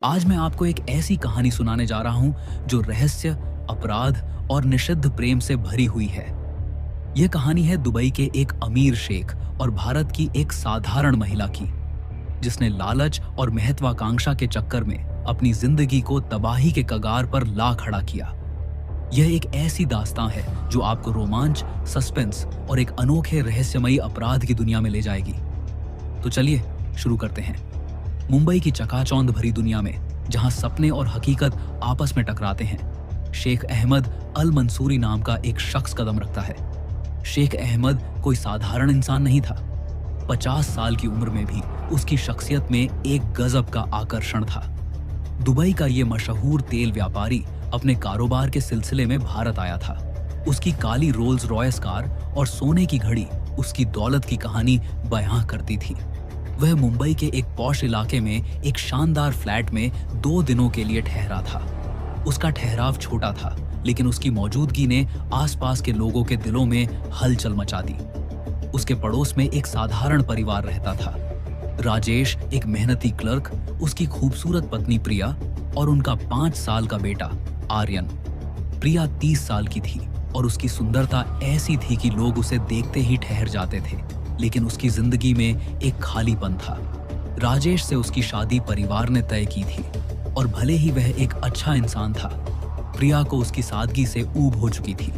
आज मैं आपको एक ऐसी कहानी सुनाने जा रहा हूं जो रहस्य, अपराध और निषिद्ध प्रेम से भरी हुई है। यह कहानी है दुबई के एक अमीर शेख और भारत की एक साधारण महिला की, जिसने लालच और महत्वाकांक्षा के चक्कर में अपनी जिंदगी को तबाही के कगार पर ला खड़ा किया। यह एक ऐसी दास्तां है जो आपको रोमांच, सस्पेंस और एक अनोखे रहस्यमयी अपराध की दुनिया में ले जाएगी। तो चलिए शुरू करते हैं। मुंबई की चकाचौंध भरी दुनिया में, जहां सपने और हकीकत आपस में टकराते हैं, शेख अहमद अल मंसूरी नाम का एक शख्स कदम रखता है। शेख अहमद कोई साधारण इंसान नहीं था। 50 साल की उम्र में भी उसकी शख्सियत में एक गजब का आकर्षण था। दुबई का ये मशहूर तेल व्यापारी अपने कारोबार के सिलसिले में भारत आया था। उसकी काली रोल्स रॉयस कार और सोने की घड़ी उसकी दौलत की कहानी बयां करती थी। वह मुंबई के एक पॉश इलाके में एक शानदार फ्लैट में 2 दिनों के लिए ठहरा था। उसका ठहराव छोटा था, लेकिन उसकी मौजूदगी ने आसपास के लोगों के दिलों में हलचल मचा दी। उसके पड़ोस में एक साधारण परिवार रहता था। राजेश, एक मेहनती क्लर्क, उसकी खूबसूरत पत्नी प्रिया और उनका 5 साल का बेटा आर्यन। प्रिया 30 साल की थी और उसकी सुंदरता ऐसी थी कि लोग उसे देखते ही ठहर जाते थे, लेकिन उसकी जिंदगी में एक खालीपन था। राजेश से उसकी शादी परिवार ने तय की थी और भले ही वह एक अच्छा इंसान था, प्रिया को उसकी सादगी से ऊब हो चुकी थी।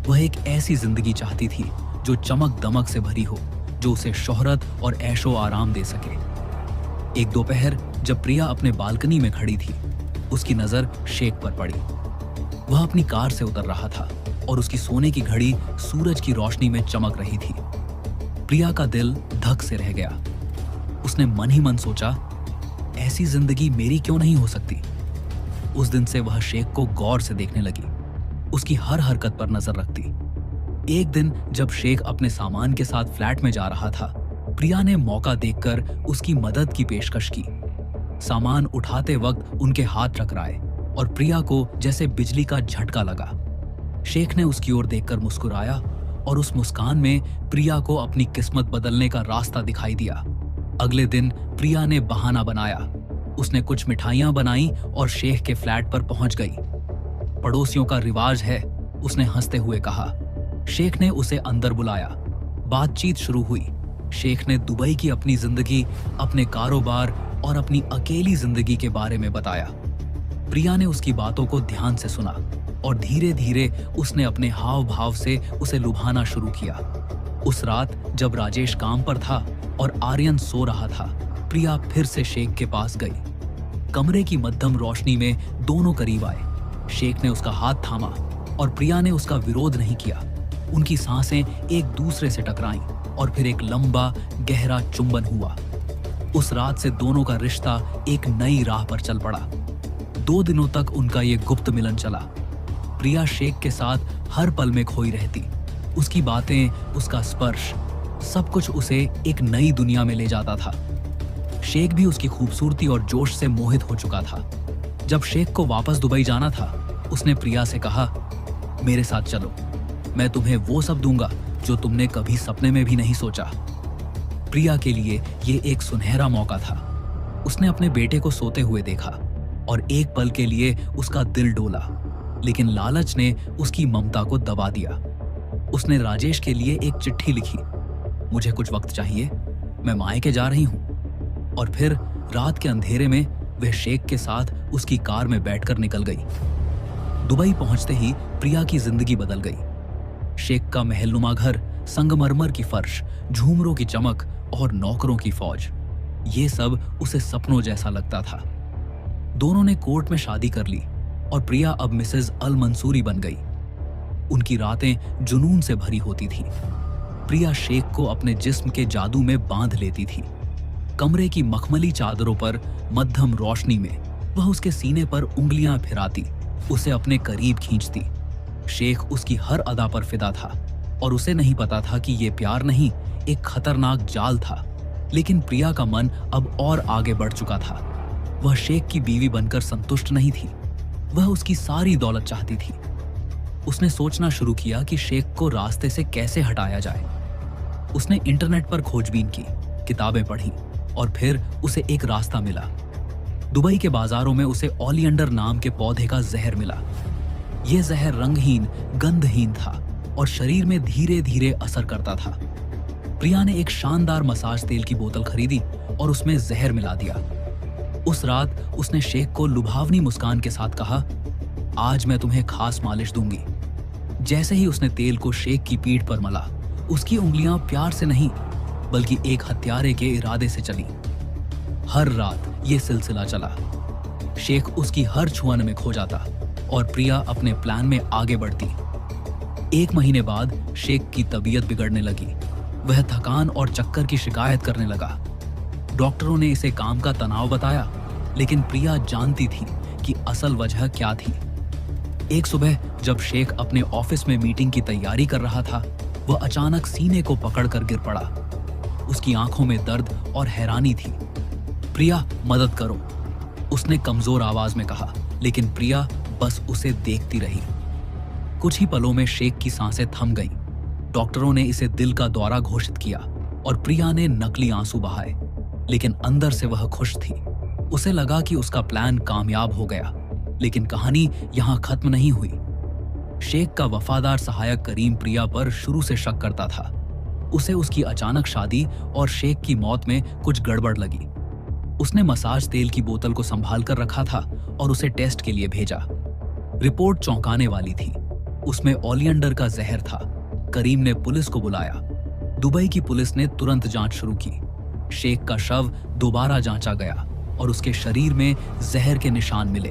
वह एक ऐसी जिंदगी चाहती थी जो चमक दमक से भरी हो, जो उसे शोहरत और ऐशो आराम दे सके। एक दोपहर जब प्रिया अपने बालकनी में खड़ी थी, उसकी नजर शेख पर पड़ी। वह अपनी कार से उतर रहा था और उसकी सोने की घड़ी सूरज की रोशनी में चमक रही थी। प्रिया का दिल धक से रह गया। उसने मन ही मन सोचा, ऐसी जिंदगी मेरी क्यों नहीं हो सकती। उस दिन से वह शेख को गौर से देखने लगी, उसकी हर हरकत पर नजर रखती। एक दिन जब शेख अपने सामान के साथ फ्लैट में जा रहा था, प्रिया ने मौका देखकर उसकी मदद की पेशकश की। सामान उठाते वक्त उनके हाथ टकराए और प्रिया को जैसे बिजली का झटका लगा। शेख ने उसकी ओर देखकर मुस्कुराया और उस मुस्कान में प्रिया को अपनी किस्मत बदलने का रास्ता दिखाई दिया। अगले दिन प्रिया ने बहाना बनाया। उसने कुछ मिठाइयां बनाई और शेख के फ्लैट पर पहुंच गई। पड़ोसियों का रिवाज है, उसने हंसते हुए कहा। शेख ने उसे अंदर बुलाया। बातचीत शुरू हुई। शेख ने दुबई की अपनी जिंदगी, अपने कारोबार और अपनी अकेली जिंदगी के बारे में बताया। प्रिया ने उसकी बातों को ध्यान से सुना और धीरे धीरे उसने अपने हाव भाव से उसे लुभाना शुरू किया। उस रात जब राजेश काम पर था और आर्यन सो रहा था, प्रिया फिर से शेख के पास गई। कमरे की मध्यम रोशनी में दोनों करीब आए। शेख ने उसका हाथ थामा और प्रिया ने उसका विरोध नहीं किया। उनकी सांसें एक दूसरे से टकराईं और फिर एक लंबा गहरा चुंबन हुआ। उस रात से दोनों का रिश्ता एक नई राह पर चल पड़ा। 2 दिनों तक उनका ये गुप्त मिलन चला। प्रिया शेख के साथ हर पल में खोई रहती। उसकी बातें, उसका स्पर्श, सब कुछ उसे एक नई दुनिया में ले जाता था। शेख भी उसकी खूबसूरती और जोश से मोहित हो चुका था। जब शेख को वापस दुबई जाना था, उसने प्रिया से कहा, मेरे साथ चलो, मैं तुम्हें वो सब दूंगा जो तुमने कभी सपने में भी नहीं सोचा। प्रिया के लिए ये एक सुनहरा मौका था। उसने अपने बेटे को सोते हुए देखा और एक पल के लिए उसका दिल डोला, लेकिन लालच ने उसकी ममता को दबा दिया। उसने राजेश के लिए एक चिट्ठी लिखी, मुझे कुछ वक्त चाहिए, मैं मायके जा रही हूं। और फिर रात के अंधेरे में वह शेख के साथ उसकी कार में बैठकर निकल गई। दुबई पहुंचते ही प्रिया की जिंदगी बदल गई। शेख का महलनुमा घर, संगमरमर की फर्श, झूमरों की चमक और नौकरों की फौज, ये सब उसे सपनों जैसा लगता था। दोनों ने कोर्ट में शादी कर ली और प्रिया अब मिसेज अल मंसूरी बन गई। उनकी रातें जुनून से भरी होती थी। प्रिया शेख को अपने जिस्म के जादू में बांध लेती थी। कमरे की मखमली चादरों पर मध्यम रोशनी में वह उसके सीने पर उंगलियां फिराती, उसे अपने करीब खींचती। शेख उसकी हर अदा पर फिदा था और उसे नहीं पता था कि यह प्यार नहीं, एक खतरनाक जाल था। लेकिन प्रिया का मन अब और आगे बढ़ चुका था। वह शेख की बीवी बनकर संतुष्ट नहीं थी। वह उसकी सारी दौलत चाहती थी। उसने सोचना शुरू किया कि शेख को रास्ते से कैसे हटाया जाए। उसने इंटरनेट पर खोजबीन की, किताबें पढ़ी और फिर उसे एक रास्ता मिला। दुबई के बाजारों में उसे ओलियंडर नाम के पौधे का जहर मिला। यह जहर रंगहीन, गंधहीन था और शरीर में धीरे धीरे असर करता था। प्रिया ने एक शानदार मसाज तेल की बोतल खरीदी और उसमें जहर मिला दिया। उस रात उसने शेख को लुभावनी मुस्कान के साथ कहा, आज मैं तुम्हें खास मालिश दूंगी। जैसे ही उसने तेल को शेख की पीठ पर मला, उसकी उंगलियां प्यार से नहीं बल्कि एक हत्यारे के इरादे से चली। हर रात ये सिलसिला चला। शेख उसकी हर छुअन में खो जाता और प्रिया अपने प्लान में आगे बढ़ती। 1 महीने बाद शेख की तबीयत बिगड़ने लगी। वह थकान और चक्कर की शिकायत करने लगा। डॉक्टरों ने इसे काम का तनाव बताया, लेकिन प्रिया जानती थी कि असल वजह क्या थी। एक सुबह जब शेख अपने ऑफिस में मीटिंग की तैयारी कर रहा था, वह अचानक सीने को पकड़कर गिर पड़ा। उसकी आंखों में दर्द और हैरानी थी। प्रिया, मदद करो, उसने कमजोर आवाज में कहा, लेकिन प्रिया बस उसे देखती रही। कुछ ही पलों में शेख की सांसें थम गईं। डॉक्टरों ने इसे दिल का दौरा घोषित किया और प्रिया ने नकली आंसू बहाए, लेकिन अंदर से वह खुश थी। उसे लगा कि उसका प्लान कामयाब हो गया, लेकिन कहानी यहां खत्म नहीं हुई। शेख का वफादार सहायक करीम प्रिया पर शुरू से शक करता था। उसे उसकी अचानक शादी और शेख की मौत में कुछ गड़बड़ लगी। उसने मसाज तेल की बोतल को संभाल कर रखा था और उसे टेस्ट के लिए भेजा। रिपोर्ट चौंकाने वाली थी। उसमें ओलियंडर का जहर था। करीम ने पुलिस को बुलाया। दुबई की पुलिस ने तुरंत जांच शुरू की। शेख का शव दोबारा जांचा गया और उसके शरीर में जहर के निशान मिले।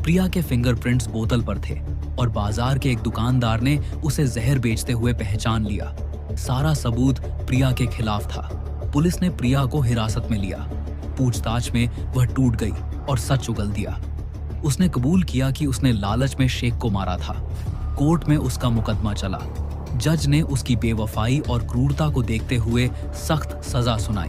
प्रिया के फिंगरप्रिंट्स बोतल पर थे और बाजार के एक दुकानदार ने उसे जहर बेचते हुए पहचान लिया। सारा सबूत प्रिया के खिलाफ था। पुलिस ने प्रिया को हिरासत में लिया। पूछताछ में वह टूट गई और सच उगल दिया। उसने कबूल किया कि उसने लालच में शेख को मारा था। कोर्ट में उसका मुकदमा चला। जज ने उसकी बेवफाई और क्रूरता को देखते हुए सख्त सजा सुनाई।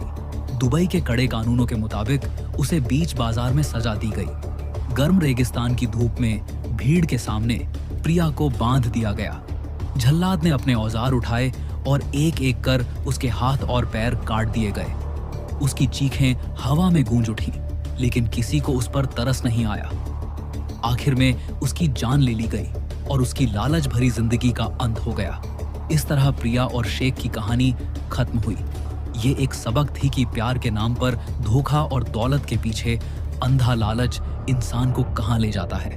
दुबई के कड़े कानूनों के मुताबिक उसे बीच बाजार में सजा दी गई। गर्म रेगिस्तान की धूप में भीड़ के सामने प्रिया को बांध दिया गया। झल्लाद ने अपने औजार उठाए और एक एक कर उसके हाथ और पैर काट दिए गए। उसकी चीखें हवा में गूंज उठी, लेकिन किसी को उस पर तरस नहीं आया। आखिर में उसकी जान ले ली गई और उसकी लालच भरी जिंदगी का अंत हो गया। इस तरह प्रिया और शेख की कहानी खत्म हुई। ये एक सबक थी कि प्यार के नाम पर धोखा और दौलत के पीछे अंधा लालच इंसान को कहां ले जाता है।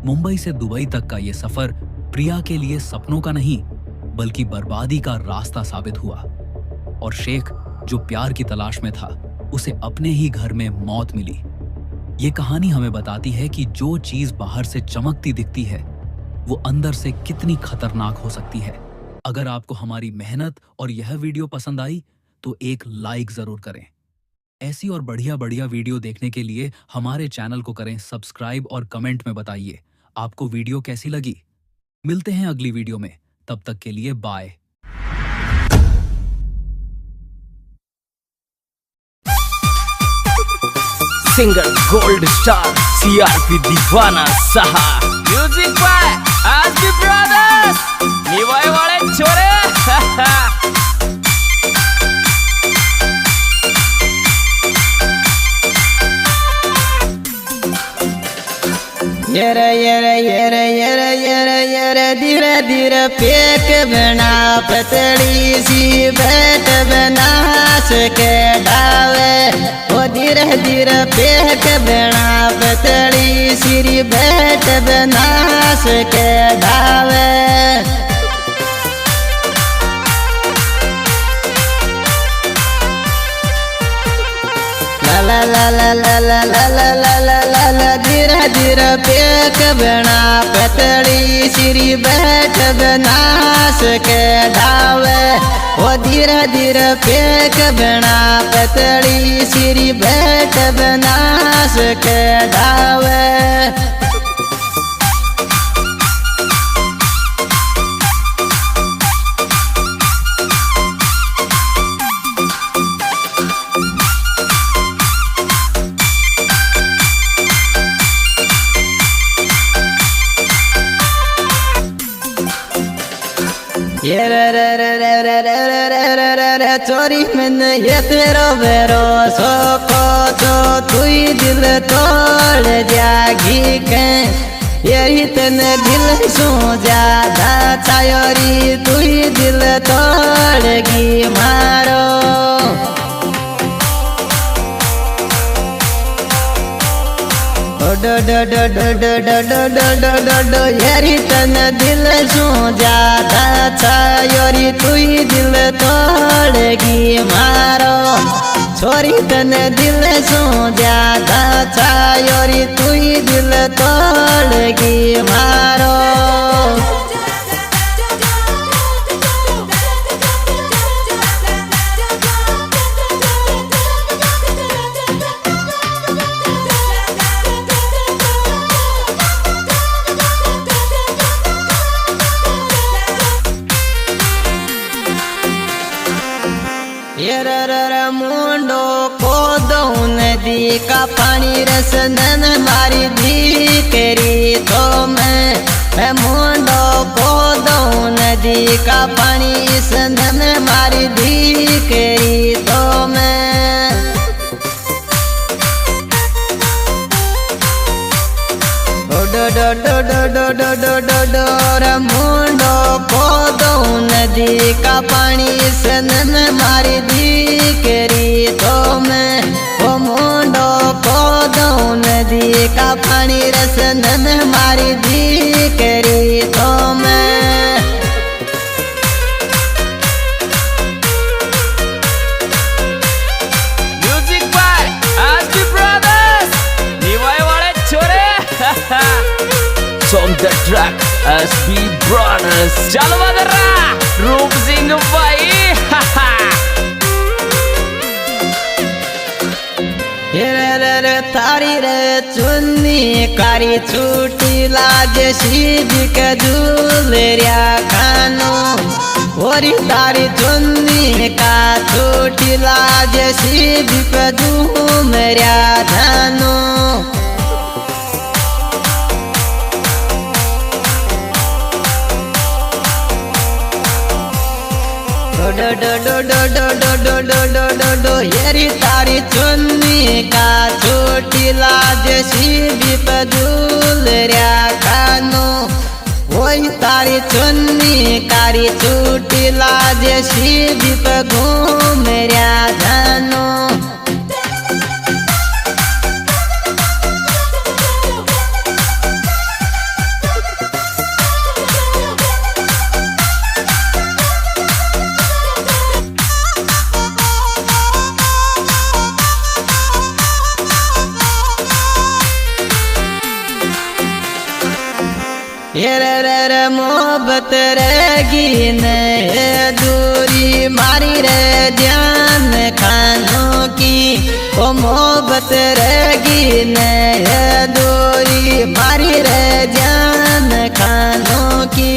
मुंबई से दुबई तक का ये सफर प्रिया के लिए सपनों का नहीं बल्कि बर्बादी का रास्ता साबित हुआ। और शेख, जो प्यार की तलाश में था, उसे अपने ही घर में मौत मिली। ये कहानी हमें बताती है कि जो चीज बाहर से चमकती दिखती है, वो अंदर से कितनी खतरनाक हो सकती है। अगर आपको हमारी मेहनत और यह वीडियो पसंद आई तो एक लाइक जरूर करें। ऐसी और बढ़िया बढ़िया वीडियो देखने के लिए हमारे चैनल को करें सब्सक्राइब और कमेंट में बताइए आपको वीडियो कैसी लगी। मिलते हैं अगली वीडियो में, तब तक के लिए बाय। सिंगर गोल्ड स्टार सीआरपी दीवाना सहा म्यूजिक बाय आजबी ब्रदर्स निवाय वाले छोरे येरे येरे येरे येरे येरे येरे धीरे धीरे फेंक बना पतली सी बैठ बना सके डावे। ओ धीरे धीरे फेंक बना पतली सी बैठ बना सके डावे। ला ला ला ला ला ला ला ला ला ला ला धीरे धीरे फेंक बना पतली सिरी बैठ बना सके डावे। ओ धीरे धीरे फेंक बना पतली सिरी बैठ बना सके डावे। ये रे रे रे रे रे रे रे रे रे रे चोरी मैंने ये तेरो भरोसो को तो तू ही दिल तोड़ जागी के यही तने दिल सो ज्यादा चायोरी तू ही दिल तोड़गी मारो डो डो डो डो डो डो डो डो डो डो डो यारी तने दिल सो ज्यादा चायोरी तू ही दिल तोड़गी मारो छोरी तने दिल सो ज्यादा चायोरी तू ही दिल तोड़गी मारो मुंडो को दो नदी का पानी रसनन मारी दी तेरी तो मैं मुंडो को दो नदी का पानी संदन मारी दी तेरी तो मैं डो डो डो डो डो डो डो डो डो मुंडो को दो नदी का पानी सनन मारी दी करी तो मैं ओ मुंडो को दो नदी का पानी रसनन मारी दी करी तो मैं म्यूजिक बाय आजबी ब्रदर्स निवाय वाले छोरे Song the track SB Brothers चलो बदरा रूप सिंह भाई रे तारी रे चुन्नी कारी छूटी लाज सीधी के झूलरिया खानो ओरी तारी चुन्नी का छूटी लाज सीधी के झूमरिया धानो डो डो डो डो डो डो डो डो डो डो डो येरी तारी चुन्नी का छोटी लाज सीधी पदूल रया कानो वही तारी चुन्नी कारी छोटी लाज सीधी पघूम रया धानो रे मोहब्बत रहेगी न दूरी मारी रे ध्यान खानों की ओ मोहब्बत रहेगी न दूरी मारी रे ध्यान खानों की